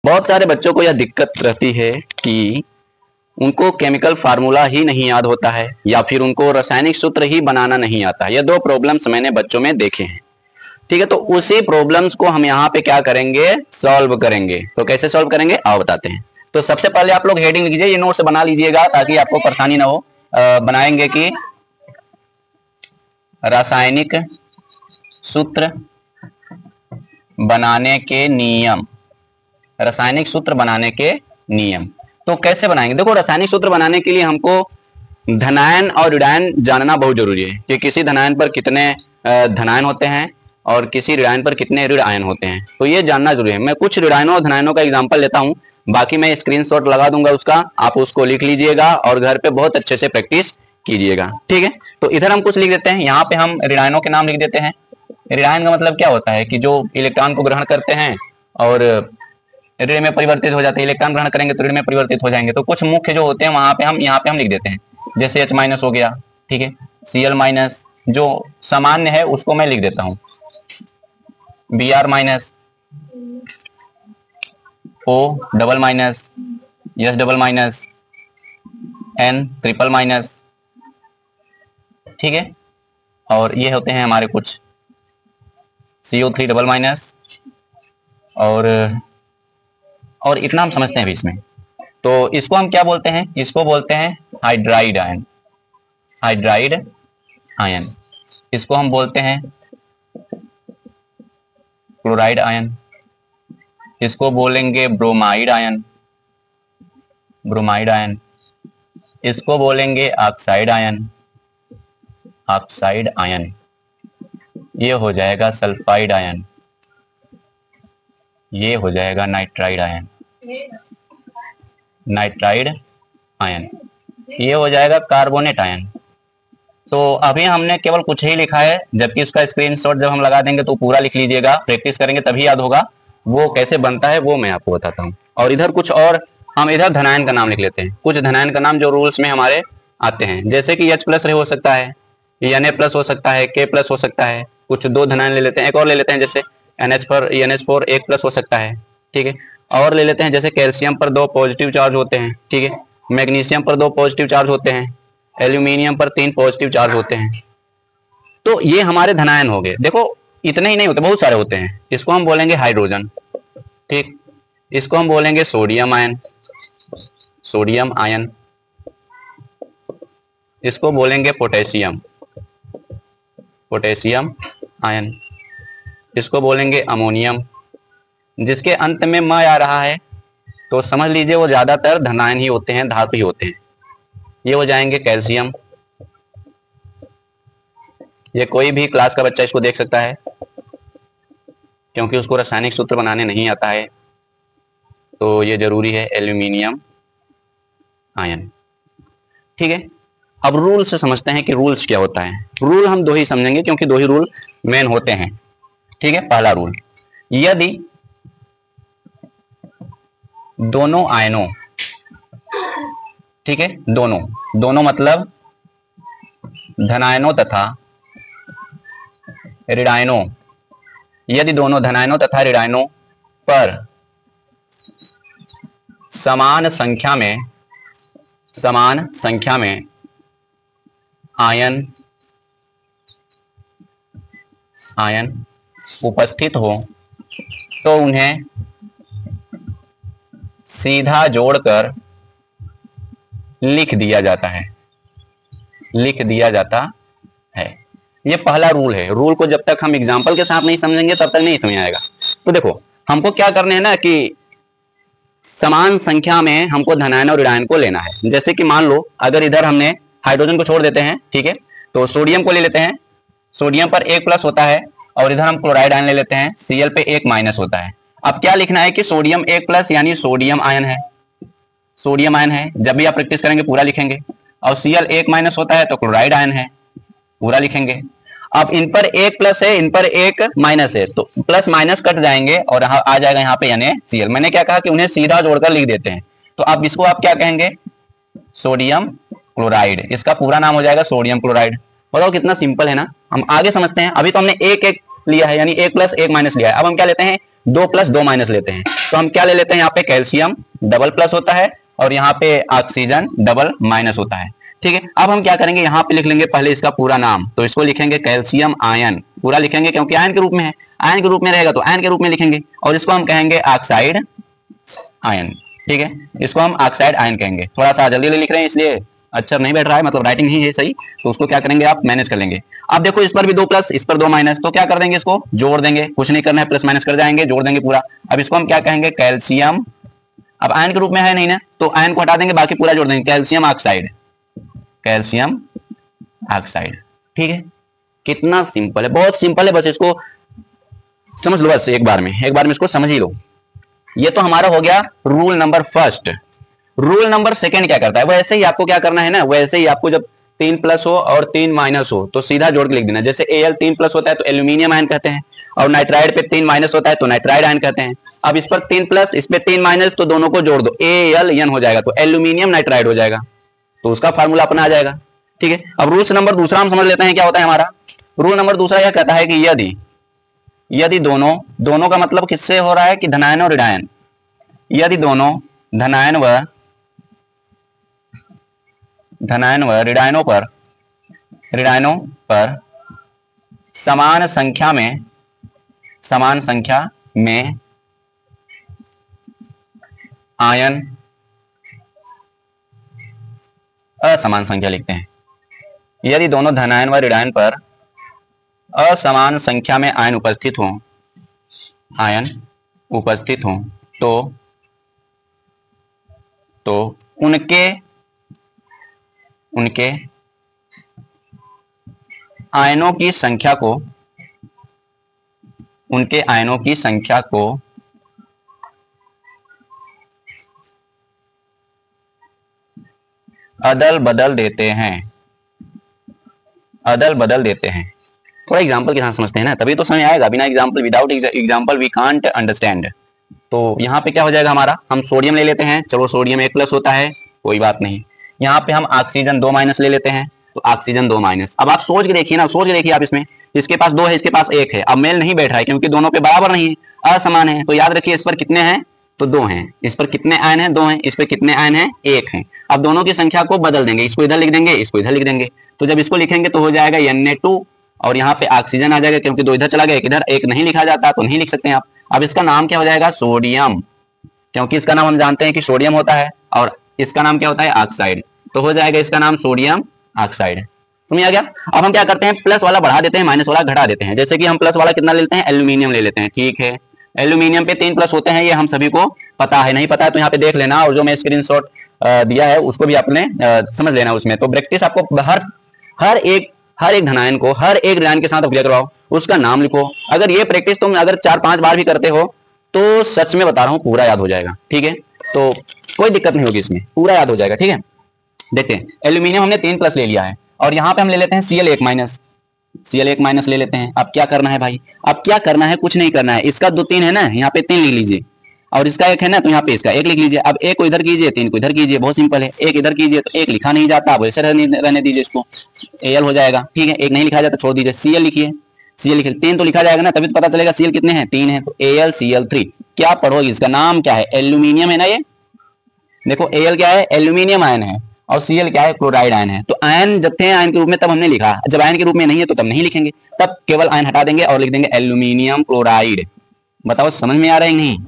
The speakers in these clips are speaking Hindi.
बहुत सारे बच्चों को यह दिक्कत रहती है कि उनको केमिकल फार्मूला ही नहीं याद होता है या फिर उनको रासायनिक सूत्र ही बनाना नहीं आता है। ये दो प्रॉब्लम्स मैंने बच्चों में देखे हैं। ठीक है, तो उसी प्रॉब्लम्स को हम यहाँ पे क्या करेंगे, सॉल्व करेंगे। तो कैसे सॉल्व करेंगे आओ बताते हैं। तो सबसे पहले आप लोग हेडिंग लिखिए, ये नोट्स बना लीजिएगा ताकि आपको परेशानी ना हो। बनाएंगे कि रासायनिक सूत्र बनाने के नियम, रासायनिक सूत्र बनाने के नियम। तो कैसे बनाएंगे, देखो रासायनिक सूत्र बनाने के लिए हमको धनायन और ऋणायन जानना बहुत जरूरी है कि किसी धनायन पर कितने धनायन होते हैं और किसी ऋणायन पर कितने ऋण आयन होते हैं। तो ये जानना जरूरी है। मैं कुछ ऋणायनों और धनायनों का एग्जांपल लेता हूं, बाकी मैं स्क्रीनशॉट लगा दूंगा उसका, आप उसको लिख लीजिएगा और घर पे बहुत अच्छे से प्रैक्टिस कीजिएगा। ठीक है, तो इधर हम कुछ लिख देते हैं, यहाँ पे हम ऋणायनों के नाम लिख देते हैं। ऋणायन का मतलब क्या होता है कि जो इलेक्ट्रॉन को ग्रहण करते हैं और ऋण में परिवर्तित हो जाते हैं। इलेक्ट्रॉन ग्रहण करेंगे तो ऋण में परिवर्तित हो जाएंगे। तो कुछ मुख्य जो होते हैं वहां पे हम यहाँ पे हम लिख देते हैं, जैसे H- हो गया। ठीक है, Cl-, जो सामान्य है उसको मैं लिख देता हूँ Br-, O-, S-, N-, ठीक है। और ये होते हैं हमारे कुछ CO3-, और इतना हम समझते हैं भी इसमें। तो इसको हम क्या बोलते हैं, इसको बोलते हैं हाइड्राइड आयन, हाइड्राइड आयन। इसको हम बोलते हैं क्लोराइड आयन। इसको बोलेंगे ब्रोमाइड आयन, ब्रोमाइड आयन। इसको बोलेंगे ऑक्साइड आयन, ऑक्साइड आयन। ये हो जाएगा सल्फाइड आयन, ये हो जाएगा नाइट्राइड आयन, नाइट्राइड आयन। ये हो जाएगा कार्बोनेट आयन। तो अभी हमने केवल कुछ ही लिखा है, जबकि उसका स्क्रीनशॉट जब हम लगा देंगे तो पूरा लिख लीजिएगा, प्रैक्टिस करेंगे तभी याद होगा। वो कैसे बनता है वो मैं आपको बताता हूँ। और इधर कुछ और हम इधर धनायन का नाम लिख लेते हैं, कुछ धनायन का नाम जो रूल्स में हमारे आते हैं, जैसे कि H+ हो सकता है, Na+ हो सकता है, K+ हो सकता है। कुछ दो धनायन ले लेते हैं, एक और ले लेते हैं जैसे NH4 1+ हो सकता है। ठीक है, और ले लेते हैं जैसे कैल्शियम पर 2 पॉजिटिव चार्ज होते हैं। ठीक है, मैग्नीशियम पर 2 पॉजिटिव चार्ज होते हैं, एल्यूमिनियम पर 3 पॉजिटिव चार्ज होते हैं। तो ये हमारे धनायन हो गए। देखो इतने ही नहीं होते, बहुत सारे होते हैं। इसको हम बोलेंगे हाइड्रोजन। ठीक, इसको हम बोलेंगे सोडियम आयन, सोडियम आयन। इसको बोलेंगे पोटेशियम, पोटेशियम आयन। इसको बोलेंगे अमोनियम। जिसके अंत में म आ रहा है तो समझ लीजिए वो ज्यादातर धनायन ही होते हैं, धातु ही होते हैं। ये हो जाएंगे कैल्शियम। ये कोई भी क्लास का बच्चा इसको देख सकता है क्योंकि उसको रासायनिक सूत्र बनाने नहीं आता है, तो ये जरूरी है एल्यूमिनियम आयन। ठीक है, अब रूल से समझते हैं कि रूल्स क्या होता है। रूल हम दो ही समझेंगे क्योंकि दो ही रूल मेन होते हैं। ठीक है, पहला रूल, यदि दोनों आयनों, ठीक है, दोनों दोनों मतलब धनायनों तथा ऋणायनों, यदि दोनों धनायनों तथा ऋणायनों पर समान संख्या में आयन उपस्थित हो तो उन्हें सीधा जोड़कर लिख दिया जाता है, लिख दिया जाता है। ये पहला रूल है। रूल को जब तक हम एग्जाम्पल के साथ नहीं समझेंगे तब तक नहीं समझ आएगा। तो देखो हमको क्या करना है ना कि समान संख्या में हमको धनायन और ऋणायन को लेना है। जैसे कि मान लो अगर इधर हमने हाइड्रोजन को छोड़ देते हैं, ठीक है, तो सोडियम को ले लेते हैं। सोडियम पर 1+ होता है और इधर हम क्लोराइड आयन ले लेते हैं, Cl पे 1- होता है। अब क्या लिखना है कि सोडियम 1+ यानी सोडियम आयन है, सोडियम आयन है। जब भी आप प्रैक्टिस करेंगे पूरा लिखेंगे। और Cl 1- होता है तो क्लोराइड आयन है, पूरा लिखेंगे। अब इन पर 1+ है, इन पर 1- है, तो प्लस माइनस कट जाएंगे और आ जाएगा यहाँ पे NaCl। मैंने क्या कहा कि उन्हें सीधा जोड़कर लिख देते हैं। तो अब इसको आप क्या कहेंगे, सोडियम क्लोराइड। इसका पूरा नाम हो जाएगा सोडियम क्लोराइड। बताओ कितना सिंपल है ना। हम आगे समझते हैं। अभी तो हमने एक लिया है यानी 1+1- लिया है। अब हम क्या लेते हैं, 2 प्लस 2 माइनस लेते हैं, तो हम क्या ले लेते हैं यहाँ पे कैल्शियम डबल प्लस होता है और यहाँ पे ऑक्सीजन डबल माइनस होता है। ठीक है, अब हम क्या करेंगे, यहाँ पे लिख लेंगे पहले इसका पूरा नाम, तो इसको लिखेंगे कैल्शियम आयन, पूरा लिखेंगे क्योंकि आयन के रूप में है, आयन के रूप में रहेगा तो आयन के रूप में लिखेंगे, और इसको हम कहेंगे ऑक्साइड आयन। ठीक है, इसको हम ऑक्साइड आयन कहेंगे। थोड़ा सा जल्दी लिख रहे हैं इसलिए अक्षर नहीं बैठ रहा है, मतलब राइटिंग नहीं है सही, तो उसको क्या करेंगे आप मैनेज कर लेंगे। अब देखो इस पर भी 2 प्लस, इस पर 2 माइनस, तो क्या कर देंगे, इसको जोड़ देंगे, कुछ नहीं करना है, प्लस माइनस कर जाएंगे, जोड़ देंगे पूरा। अब इसको हम क्या कहेंगे, कैल्शियम, अब आयन के रूप में है नहीं ना, तो आयन को हटा देंगे, बाकी पूरा जोड़ देंगे, कैल्शियम ऑक्साइड, कैल्शियम ऑक्साइड। ठीक है, कितना सिंपल है, बहुत सिंपल है, बस इसको समझ लो, बस एक बार में इसको समझ ही लो। ये तो हमारा हो गया rule number first. Rule number second क्या करता है, वैसे ही आपको क्या करना है ना, वैसे ही आपको जब 3 प्लस हो और 3 माइनस हो तो सीधा जोड़ के लिख देना। जैसे Al 3 प्लस होता है तो एल्यूमिनियम आयन कहते हैं, और नाइट्राइड पे 3 माइनस होता है तो नाइट्राइड आयन कहते हैं। अब इस पर 3 प्लस, इस पे 3 माइनस, तो दोनों को जोड़ दो, Al हो जाएगा, तो एल्यूमिनियम नाइट्राइड हो जाएगा, तो उसका फार्मूला अपना आ जाएगा। ठीक है, अब रूल नंबर दूसरा हम समझ लेते हैं क्या होता है हमारा। रूल नंबर दूसरा यह कहता है कि यदि दोनों का मतलब किससे हो रहा है कि धनायन और ऋणायन, यदि दोनों धनायन व ऋणायनों पर समान संख्या में आयन, असमान संख्या लिखते हैं, यदि दोनों धनायन व ऋणायन पर असमान संख्या में आयन उपस्थित हों तो उनके आयनों की संख्या को अदल बदल देते हैं। थोड़ा एग्जांपल के साथ समझते हैं ना, तभी तो समझ आएगा, बिना example, without example we can't understand. तो यहाँ पे क्या हो जाएगा हमारा, हम सोडियम ले लेते हैं, चलो सोडियम 1 प्लस होता है, कोई बात नहीं। यहाँ पे हम ऑक्सीजन 2 माइनस ले लेते हैं, तो ऑक्सीजन 2 माइनस। अब आप सोच के देखिए ना, आप इसमें, इसके पास 2 है, इसके पास 1 है, अब मेल नहीं बैठ रहा है क्योंकि दोनों पे बराबर नहीं है, असमान है। तो याद रखिए, इस पर कितने हैं, तो 2 हैं, इस पर कितने आयन हैं, 2 हैं, इस पर कितने आयन हैं, 1 हैं। अब दोनों की संख्या को बदल देंगे, इसको इधर लिख देंगे, इसको इधर लिख देंगे, तो जब इसको लिखेंगे तो हो जाएगा Na2, और यहाँ पे ऑक्सीजन आ जाएगा क्योंकि 2 इधर चला गया, इधर 1 नहीं लिखा जाता तो नहीं लिख सकते आप। अब इसका नाम क्या हो जाएगा, सोडियम, क्योंकि इसका नाम हम जानते हैं कि सोडियम होता है, और इसका नाम क्या होता है, ऑक्साइड, तो हो जाएगा इसका नाम सोडियम ऑक्साइड। समझ आ गया। अब हम क्या करते हैं, प्लस वाला बढ़ा देते हैं, माइनस वाला घटा देते हैं। जैसे कि हम प्लस वाला कितना लेते हैं, एल्यूमिनियम ले लेते हैं। ठीक है, एल्यूमिनियम पे 3 प्लस होते हैं, ये हम सभी को पता है, नहीं पता है तो यहाँ पे देख लेना, और जो मैं स्क्रीनशॉट दिया है उसको भी आपने समझ लेना उसमें। तो प्रैक्टिस आपको हर एक धनायन को हर एक ऋणायन के साथ अप्लाई करवाओ, उसका नाम लिखो। अगर ये प्रैक्टिस तुम अगर 4-5 बार भी करते हो तो सच में बता रहा हूँ पूरा याद हो जाएगा। ठीक है, तो कोई दिक्कत नहीं होगी इसमें, पूरा याद हो जाएगा। ठीक है, देखते हैं, एल्यूमिनियम हमने 3 प्लस ले लिया है, और यहाँ पे हम ले लेते हैं Cl1 माइनस ले लेते हैं। अब क्या करना है भाई, अब क्या करना है, कुछ नहीं करना है। इसका 2 3 है ना, यहाँ पे 3 लिख लीजिए, और इसका 1 है ना, तो यहाँ पे इसका 1 लिख लीजिए। अब 1 को इधर कीजिए, 3 को इधर कीजिए, बहुत सिंपल है। 1 इधर कीजिए तो 1 लिखा नहीं जाता, अब ऐसे रहने दीजिए, इसको Al हो जाएगा। ठीक है, 1 नहीं लिखा जाता, छोड़ दीजिए। Cl लिखिए, 3 तो लिखा जाएगा ना, तभी तो पता चलेगा Cl कितने हैं, 3 है, तो AlCl3। क्या पढ़ोगे, इसका नाम क्या है, एल्यूमिनियम है ना। ये देखो, Al क्या है, एल्यूमिनियम आयन है, और Cl क्या है, क्लोराइड आयन है। तो आयन जब थे आयन के रूप में तब हमने लिखा, जब आयन के रूप में नहीं है तो तब नहीं लिखेंगे, तब केवल आयन हटा देंगे और लिख देंगे एल्यूमिनियम क्लोराइड। बताओ समझ में आ रहा है नहीं,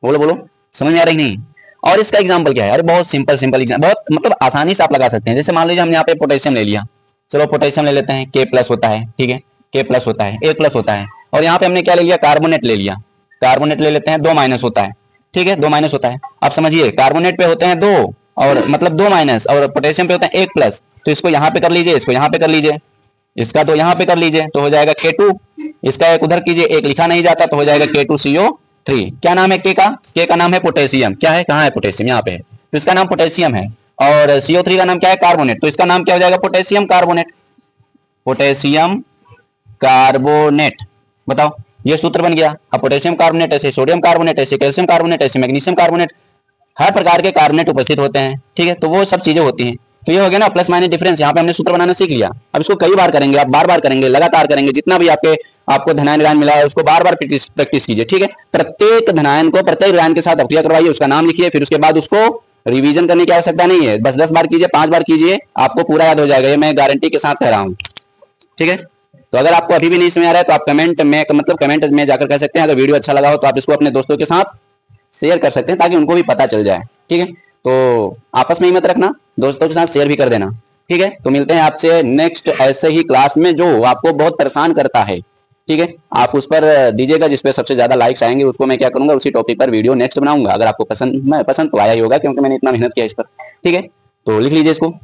बोलो समझ में आ रही नहीं। और इसका एग्जांपल क्या है, अरे बहुत सिंपल एग्जांपल, बहुत मतलब आसानी से आप लगा सकते हैं। जैसे मान लीजिए हमने यहाँ पे पोटेशियम ले लिया, चलो पोटेशियम ले लेते हैं, K प्लस होता है। ठीक है, K प्लस होता है, A प्लस होता है, और यहाँ पे हमने क्या ले लिया, कार्बोनेट ले लिया, कार्बोनेट ले लेते हैं, 2 माइनस होता है। ठीक है, 2 माइनस होता है। अब समझिए, कार्बोनेट पे होते हैं 2, और मतलब 2 माइनस, और पोटेशियम पे होता है 1 प्लस, तो इसको यहाँ पे कर लीजिए, इसको यहाँ पे कर लीजिए, इसका तो यहाँ पे कर लीजिए, तो हो जाएगा K2, इसका 1 उधर कीजिए, 1 लिखा नहीं जाता, तो हो जाएगा K2CO3। क्या नाम है K का नाम है पोटेशियम। क्या है, कहाँ है पोटेशियम, यहाँ पे है, तो इसका नाम पोटेशियम है। और CO3 का नाम क्या है, कार्बोनेट, तो इसका नाम क्या हो जाएगा, पोटेशियम कार्बोनेट। बताओ, ये सूत्र बन गया। अब पोटेशियम कार्बोनेट ऐसे, सोडियम कार्बोनेट ऐसे, कैल्शियम कार्बोनेट ऐसे, मैग्नीशियम कार्बोनेट, हर प्रकार के कार्बोनेट उपस्थित होते हैं। ठीक है, तो वो सब चीजें होती हैं। तो ये हो गया ना प्लस माइनस डिफरेंस। यहाँ पे हमने सूत्र बनाना सीख लिया। अब इसको कई बार करेंगे, आप बार बार करेंगे, लगातार करेंगे, जितना भी आपको धनायन ऋणायन मिला है उसको बार बार प्रैक्टिस कीजिए, ठीक है। प्रत्येक धनायन को प्रत्येक ऋणायन के साथ अवक्रिया करवाइए, उसका नाम लिखिए, फिर उसके बाद उसको रिवीजन करने की आवश्यकता नहीं है, बस 10 बार कीजिए, 5 बार कीजिए, आपको पूरा याद हो जाएगा, ये मैं गारंटी के साथ कह रहा हूँ, ठीक है। तो अगर आपको अभी भी नहीं समझ आ रहा है तो आप कमेंट में जाकर कह सकते हैं। अगर वीडियो अच्छा लगा हो तो आप इसको अपने दोस्तों के साथ शेयर कर सकते हैं ताकि उनको भी पता चल जाए, ठीक है। तो आपस में ही मत रखना, दोस्तों के साथ शेयर भी कर देना, ठीक है। तो मिलते हैं आपसे नेक्स्ट ऐसे ही क्लास में जो आपको बहुत परेशान करता है, ठीक है। आप उस पर दीजिएगा, जिस पे सबसे ज्यादा लाइक्स आएंगे उसको मैं क्या करूंगा, उसी टॉपिक पर वीडियो नेक्स्ट बनाऊंगा। अगर आपको पसंद तो आया ही होगा क्योंकि मैंने इतना मेहनत किया इस पर, ठीक है। तो लिख लीजिए इसको।